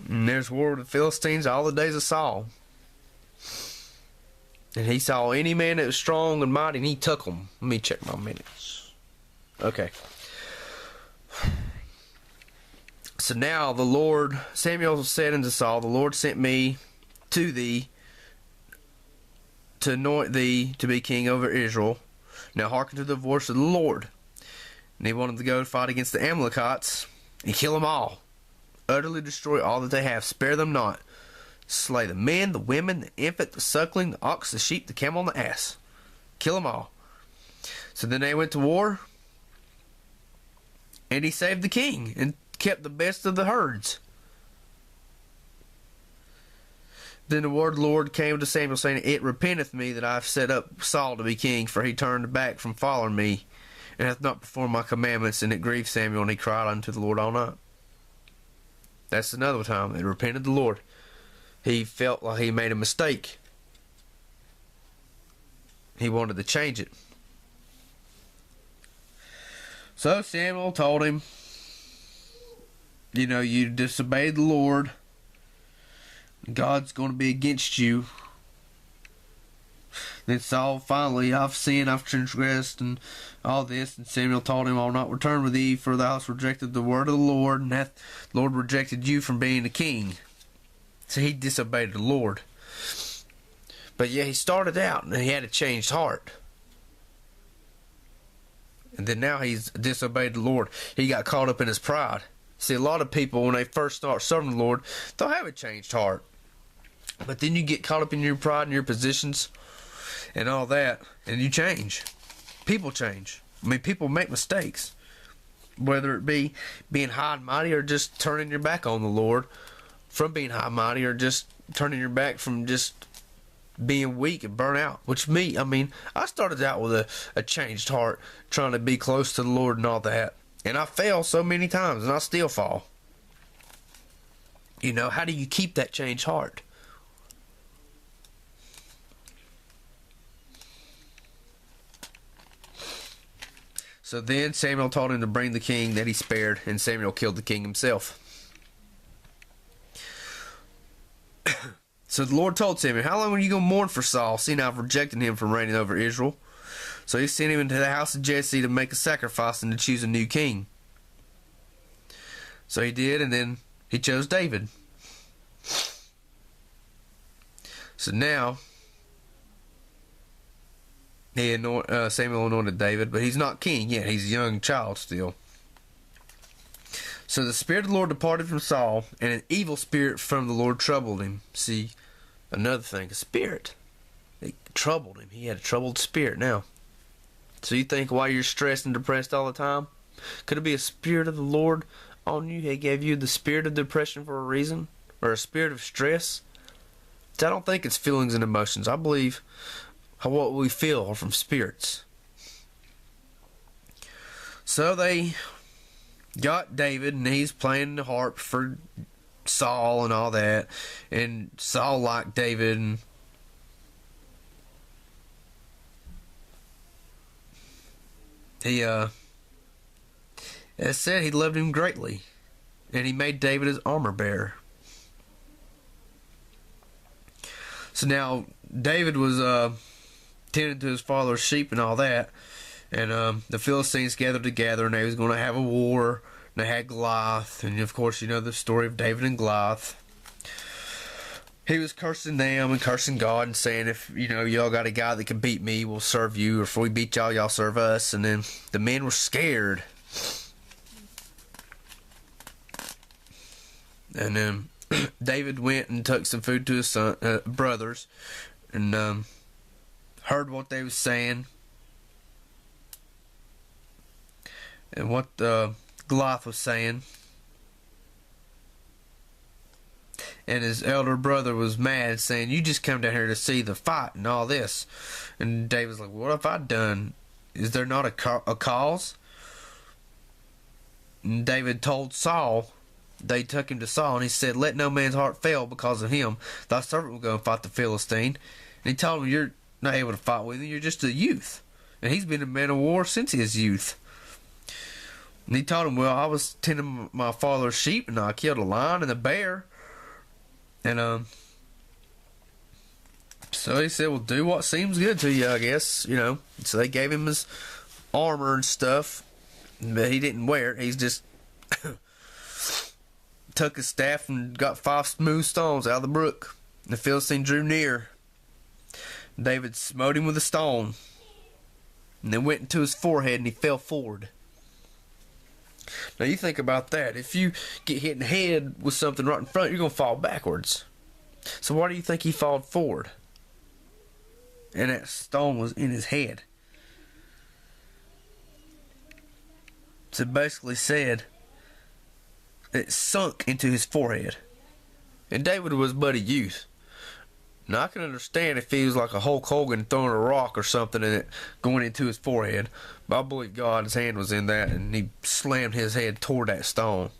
And there's war with the Philistines all the days of Saul. And he saw any man that was strong and mighty, and he took them. Let me check my minutes. Okay. So now the Lord, Samuel said unto Saul, the Lord sent me to thee to anoint thee to be king over Israel. Now hearken to the voice of the Lord. And he wanted to go fight against the Amalekites and kill them all. Utterly destroy all that they have. Spare them not. Slay the men, the women, the infant, the suckling, the ox, the sheep, the camel, and the ass. Kill them all. So then they went to war. And he saved the king and kept the best of the herds. Then the word of the Lord came to Samuel, saying, It repenteth me that I have set up Saul to be king, for he turned back from following me, and hath not performed my commandments. And it grieved Samuel, and he cried unto the Lord all night. That's another time. It repented the Lord. He felt like he made a mistake. He wanted to change it. So Samuel told him, you disobeyed the Lord. God's going to be against you. Then Saul finally, I've sinned, I've transgressed, and all this. And Samuel told him, I'll not return with thee, for thou hast rejected the word of the Lord, and hath the Lord rejected you from being the king. So he disobeyed the Lord. But yeah, he started out, and he had a changed heart. And then now he's disobeyed the Lord. He got caught up in his pride. See, a lot of people, when they first start serving the Lord, they'll have a changed heart. But then you get caught up in your pride and your positions and all that, and you change. People change. I mean, people make mistakes. Whether it be being high and mighty or just turning your back on the Lord from being high and mighty, or just turning your back from just being weak and burnt out. Which I started out with a changed heart, trying to be close to the Lord and all that. And I fail so many times, and I still fall. How do you keep that changed heart? So then Samuel told him to bring the king that he spared, and Samuel killed the king himself. So the Lord told Samuel, How long are you going to mourn for Saul, seeing I've rejected him from reigning over Israel? So he sent him into the house of Jesse to make a sacrifice and to choose a new king. So he did, and then he chose David. So now, Samuel anointed David, but he's not king yet. He's a young child still. So the Spirit of the Lord departed from Saul, and an evil spirit from the Lord troubled him. See, another thing, a spirit. It troubled him. He had a troubled spirit now. So you think why you're stressed and depressed all the time? Could it be a spirit of the Lord on you? He gave you the spirit of depression for a reason? Or a spirit of stress? I don't think it's feelings and emotions. I believe what we feel are from spirits. So they got David, and he's playing the harp for Saul and all that. And Saul liked David, and it said he loved him greatly, and he made David his armor bearer. So now David was tending to his father's sheep and all that, and the Philistines gathered together, and they was going to have a war. And they had Goliath, and of course you know the story of David and Goliath. He was cursing them and cursing God and saying, if y'all got a guy that can beat me, we'll serve you, or if we beat y'all, y'all serve us. And then the men were scared. And then David went and took some food to his brothers, and heard what they was saying, and what Goliath was saying. And his elder brother was mad, saying, you just come down here to see the fight and all this. And David's like, what have I done? Is there not a cause? And David told Saul, they took him to Saul, and he said, let no man's heart fail because of him. Thy servant will go and fight the Philistine. And he told him, you're not able to fight with him, you're just a youth. And he's been a man of war since his youth. And he told him, well, I was tending my father's sheep, and I killed a lion and a bear. And so he said, well, do what seems good to you, I guess, you know. So they gave him his armor and stuff, but he didn't wear it. He's just took his staff and got 5 smooth stones out of the brook. The Philistine drew near. David smote him with a stone, and then went into his forehead, and he fell forward. Now you think about that. If you get hit in the head with something right in front, you're going to fall backwards. So why do you think he fell forward? And that stone was in his head. So it basically said it sunk into his forehead. And David was but a youth. Now I can understand if he was like a Hulk Hogan throwing a rock or something and it going into his forehead. But I believe God's hand was in that, and he slammed his head toward that stone.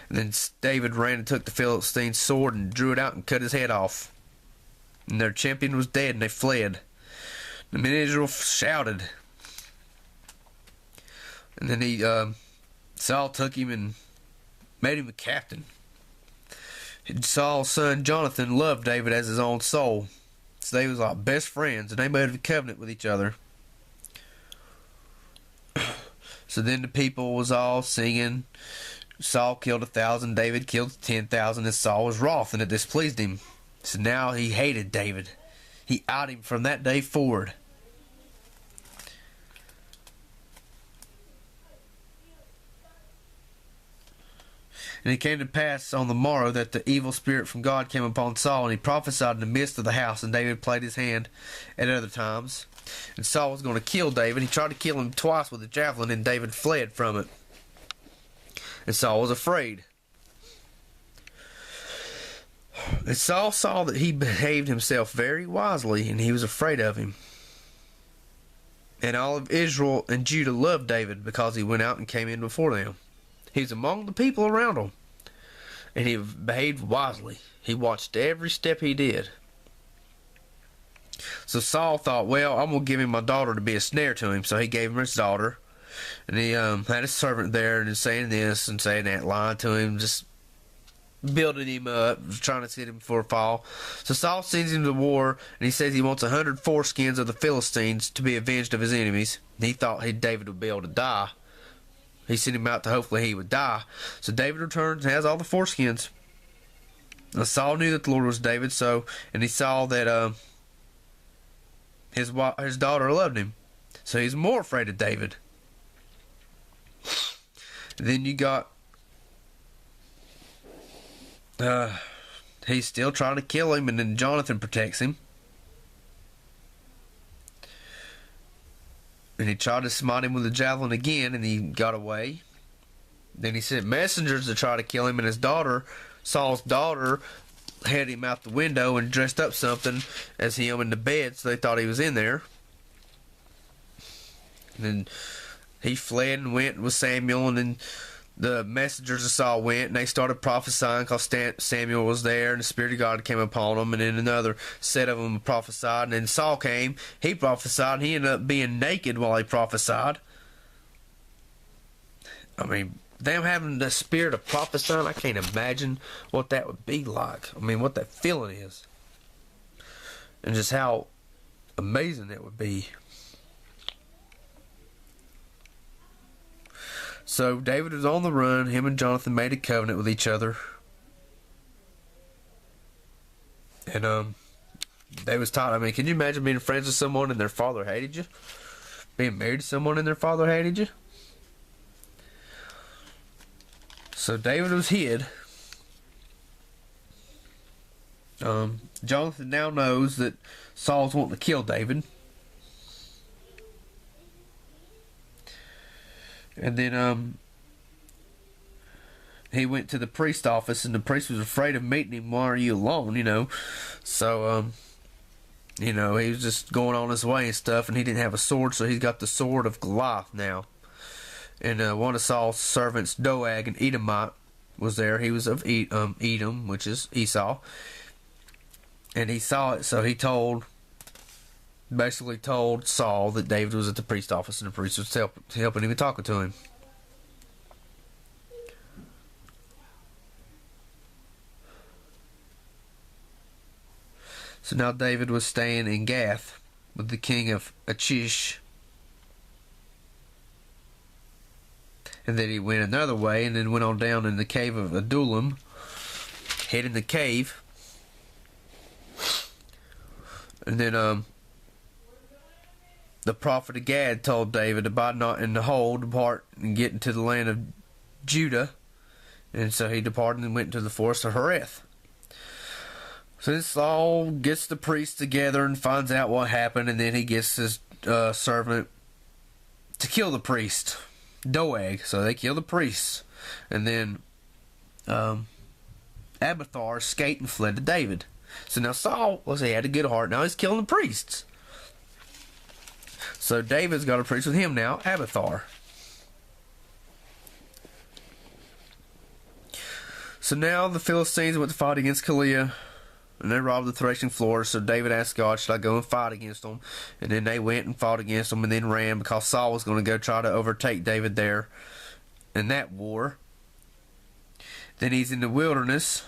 And then David ran and took the Philistine's sword and drew it out and cut his head off. And their champion was dead, and they fled. The men of Israel shouted. And then Saul took him and made him a captain. Saul's son Jonathan loved David as his own soul. So they was like best friends, and they made a covenant with each other. So then the people was all singing, Saul killed 1,000, David killed 10,000, and Saul was wroth, and it displeased him. So now he hated David. He eyed him from that day forward. And it came to pass on the morrow that the evil spirit from God came upon Saul, and he prophesied in the midst of the house, and David played his hand at other times. And Saul was going to kill David. He tried to kill him twice with a javelin, and David fled from it. And Saul was afraid. And Saul saw that he behaved himself very wisely, and he was afraid of him. And all of Israel and Judah loved David because he went out and came in before them. He was among the people around him, and he behaved wisely. He watched every step he did. So Saul thought, well, I'm going to give him my daughter to be a snare to him. So he gave him his daughter, and he had his servant there and saying this and saying that, lying to him, just building him up, trying to set him for a fall. So Saul sends him to war, and he says he wants 100 foreskins of the Philistines to be avenged of his enemies. He thought David would be able to die. He sent him out to hopefully he would die. So David returns and has all the foreskins. Now Saul knew that the Lord was David, and he saw that his daughter loved him. So he's more afraid of David. Then you got he's still trying to kill him, and then Jonathan protects him. And he tried to smite him with a javelin again, and he got away. Then he sent messengers to try to kill him, and his daughter, Saul's daughter, had him out the window and dressed up something as him in the bed, so they thought he was in there. And then he fled and went with Samuel, and then the messengers of Saul went, and they started prophesying because Samuel was there, and the Spirit of God came upon them, and then another set of them prophesied, and then Saul came, he prophesied, and he ended up being naked while he prophesied. I mean, them having the spirit of prophesying, I can't imagine what that would be like. I mean, what that feeling is. And just how amazing it would be. So David was on the run. Him and Jonathan made a covenant with each other. And they was taught, I mean, can you imagine being friends with someone and their father hated you? Being married to someone and their father hated you? So David was hid. Jonathan now knows that Saul's wanting to kill David. And then he went to the priest office, and the priest was afraid of meeting him. Why are you alone, you know? So, he was just going on his way and stuff, and he didn't have a sword, so he's got the sword of Goliath now. And one of Saul's servants, Doeg, an Edomite, was there. He was of Edom, which is Esau. And he saw it, so he basically told Saul that David was at the priest office, and the priest was helping him and talking to him. So now David was staying in Gath with the king of Achish. And then he went another way and then went on down in the cave of Adullam, hid in the cave. And then the prophet of Gad told David, abide not in the hole, depart and get into the land of Judah. And so he departed and went to the forest of Hereth. So then Saul gets the priests together and finds out what happened, and then he gets his servant to kill the priest, Doeg. So they kill the priests. And then Abiathar escaped and fled to David. So now Saul, he had a good heart. Now he's killing the priests. So David's got a priest with him now, Abiathar. So now the Philistines went to fight against Keilah, and they robbed the threshing floor. So David asked God, should I go and fight against them? And then they went and fought against them and then ran because Saul was going to go try to overtake David there in that war. Then he's in the wilderness,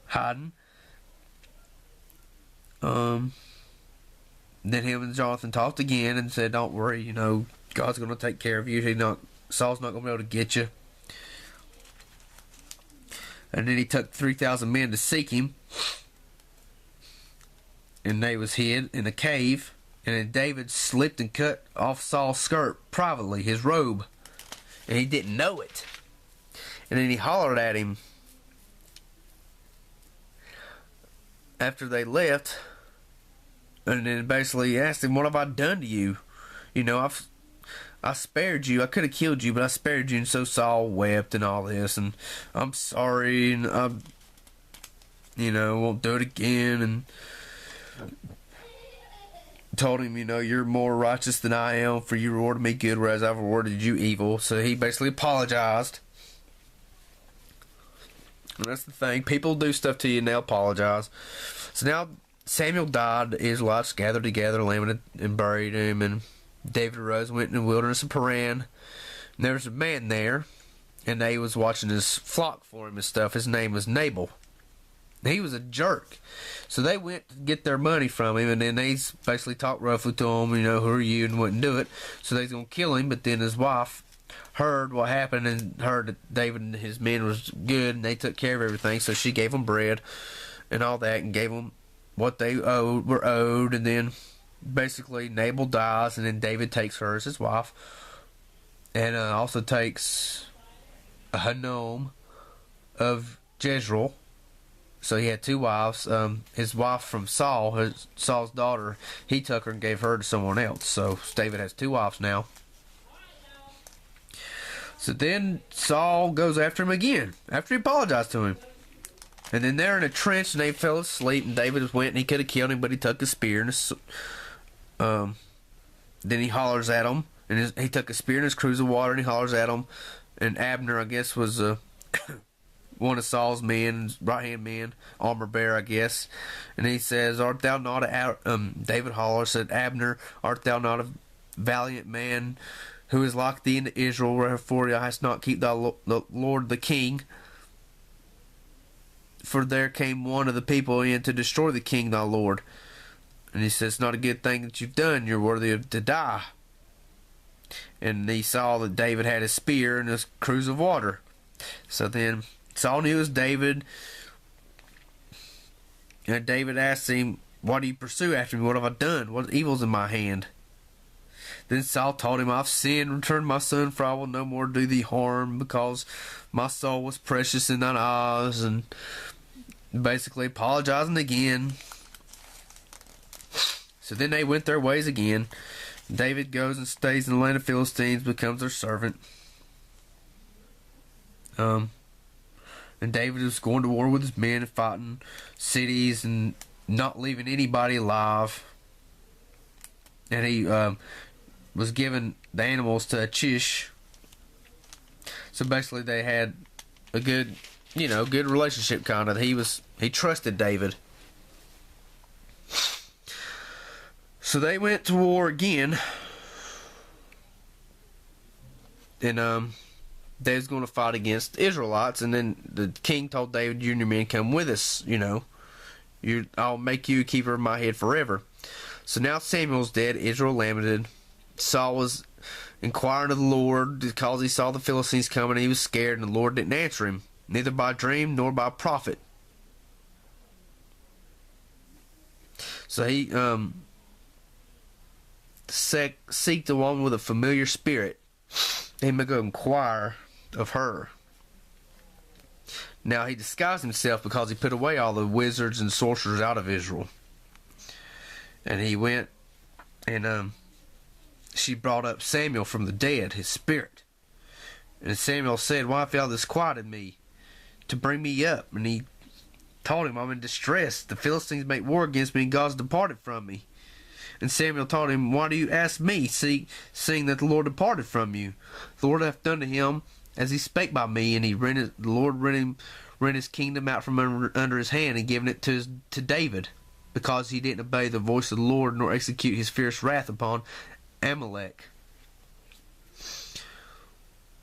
hiding. Then him and Jonathan talked again and said, don't worry, God's going to take care of you. Saul's not going to be able to get you. And then he took 3,000 men to seek him. And they was hid in a cave. And then David slipped and cut off Saul's skirt privately, his robe. And he didn't know it. And then he hollered at him after they left. And then basically asked him, what have I done to you? I spared you. I could have killed you, but I spared you. And so Saul wept and all this. And I'm sorry. And I, won't do it again. And told him, you're more righteous than I am, for you rewarded me good, whereas I've rewarded you evil. So he basically apologized. And that's the thing. People do stuff to you and they apologize. So now Samuel died. The Israelites gathered together, lamented, and buried him. And David arose and went in the wilderness of Paran. And there was a man there, and they was watching his flock for him and stuff. His name was Nabal. He was a jerk. So they went to get their money from him, and then they basically talked roughly to him, who are you, and wouldn't do it. So they was going to kill him, but then his wife heard what happened and heard that David and his men was good, and they took care of everything. So she gave them bread and all that, and gave them what they were owed. And then basically Nabal dies, and then David takes her as his wife, and also takes Ahinoam of Jezreel. So he had two wives. His wife from Saul, Saul's daughter, he took her and gave her to someone else. So David has two wives now. So then Saul goes after him again, after he apologized to him. And then they're in a trench, and they fell asleep, and David went, and he could have killed him, but he took a spear, and then he hollers at him, and he took a spear in his cruse of water, and he hollers at him. And Abner, I guess, was one of Saul's men, right-hand man, armor bearer, I guess. And he says, art thou not David hollers, said, Abner, art thou not a valiant man who is like thee in Israel, wherefore thou hast not kept thy Lord the king? For there came one of the people in to destroy the king thy Lord. And he says, it's not a good thing that you've done, you're worthy to die. And he saw that David had a spear and his cruse of water. So then Saul knew it was David. And David asked him, why do you pursue after me? What have I done? What evil's in my hand? Then Saul told him, I've sinned. Return my son, for I will no more do thee harm, because my soul was precious in thine eyes. And basically apologizing again. So then they went their ways again. David goes and stays in the land of Philistines, becomes their servant. And David was going to war with his men and fighting cities and not leaving anybody alive. And he was giving the animals to Achish. So basically they had a good, good relationship kind of. He trusted David. So they went to war again. And they was going to fight against the Israelites, and then the king told David, you and your men come with us, I'll make you a keeper of my head forever. So now Samuel's dead, Israel lamented. Saul was inquiring of the Lord because he saw the Philistines coming. He was scared, and the Lord didn't answer him, neither by dream nor by prophet. So he seek the woman with a familiar spirit. He may go inquire of her. Now he disguised himself because he put away all the wizards and sorcerers out of Israel. And he went and she brought up Samuel from the dead, his spirit. And Samuel said, "Why have thou disquieted me to bring me up?" And he told him, "I'm in distress. The Philistines make war against me, and God's departed from me." And Samuel told him, "Why do you ask me, seeing that the Lord departed from you? The Lord hath done to him as he spake by me, and the Lord rent his kingdom out from under his hand, and given it to David, because he didn't obey the voice of the Lord, nor execute his fierce wrath upon Amalek."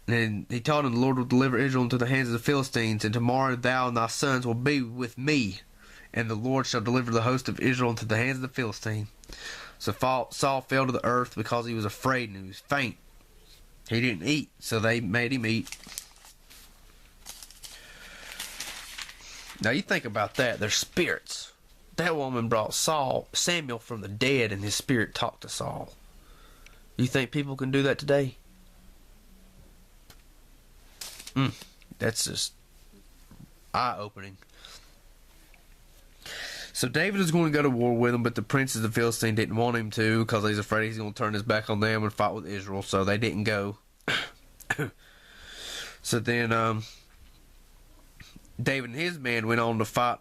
And he told him, "The Lord will deliver Israel into the hands of the Philistines, and tomorrow thou and thy sons will be with me, and the Lord shall deliver the host of Israel into the hands of the Philistines." So Saul fell to the earth because he was afraid and he was faint. He didn't eat, so they made him eat. Now you think about that. They're spirits. That woman brought Samuel from the dead, and his spirit talked to Saul. You think people can do that today? That's just eye-opening. So David is going to go to war with them, but the princes of the Philistine didn't want him to because he's afraid he's going to turn his back on them and fight with Israel, so they didn't go. So then David and his men went on to fight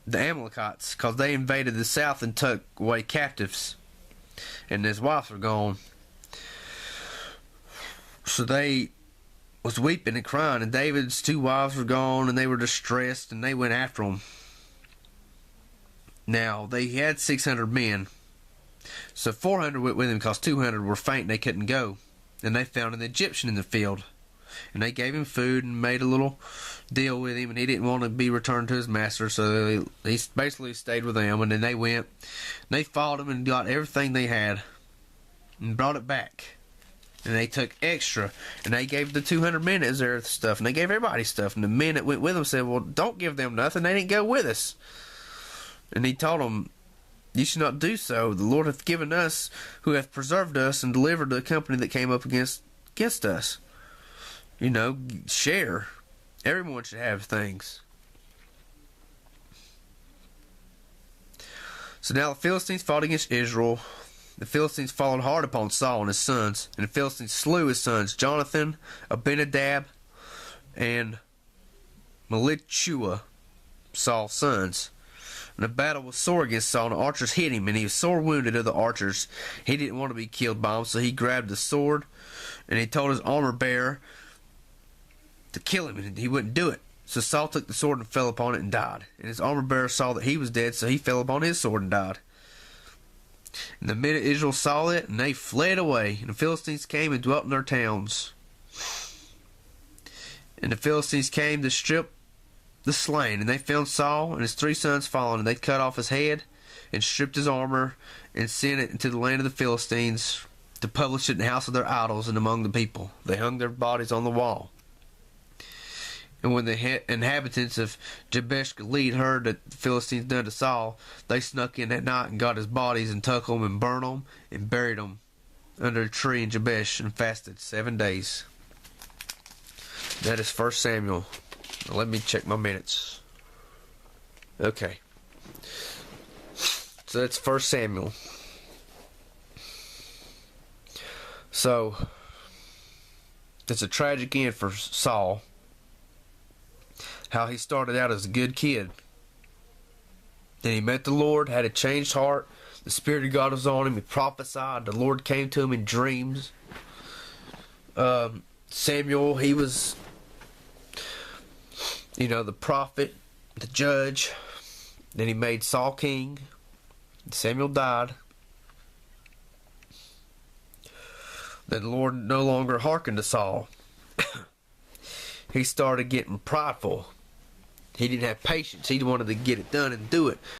the Amalekites because they invaded the south and took away captives, and his wives were gone. So they was weeping and crying, and David's two wives were gone, and they were distressed, and they went after them. Now, they had 600 men, so 400 went with him because 200 were faint and they couldn't go. And they found an Egyptian in the field, and they gave him food and made a little deal with him, and he didn't want to be returned to his master, so he basically stayed with them. And then they went, and they fought him and got everything they had and brought it back. And they took extra, and they gave the 200 men as their stuff, and they gave everybody stuff. And the men that went with them said, "Well, don't give them nothing. They didn't go with us." And he told them, "You should not do so. The Lord hath given us, who hath preserved us, and delivered the company that came up against us." You know, share. Everyone should have things. So now the Philistines fought against Israel. The Philistines followed hard upon Saul and his sons, and the Philistines slew his sons, Jonathan, Abinadab, and Malchishua, Saul's sons. And the battle was sore against Saul, and the archers hit him, and he was sore wounded of the archers. He didn't want to be killed by them, so he grabbed the sword, and he told his armor bearer to kill him, and he wouldn't do it. So Saul took the sword and fell upon it and died. And his armor bearer saw that he was dead, so he fell upon his sword and died. And the men of Israel saw it, and they fled away. And the Philistines came and dwelt in their towns. And the Philistines came to strip the slain, and they found Saul and his 3 sons fallen, and they cut off his head and stripped his armor and sent it into the land of the Philistines to publish it in the house of their idols and among the people. They hung their bodies on the wall. And when the inhabitants of Jabesh Gilead heard that the Philistines done to Saul, they snuck in that night and got his bodies and took them and burned them and buried them under a tree in Jabesh and fasted 7 days. That is 1 Samuel. Now let me check my minutes. Okay. So that's 1 Samuel. So it's a tragic end for Saul. How he started out as a good kid. Then he met the Lord, had a changed heart. The Spirit of God was on him. He prophesied. The Lord came to him in dreams. Samuel, he was, the prophet, the judge. Then he made Saul king. Samuel died. Then the Lord no longer hearkened to Saul. He started getting prideful. He didn't have patience. He wanted to get it done and do it.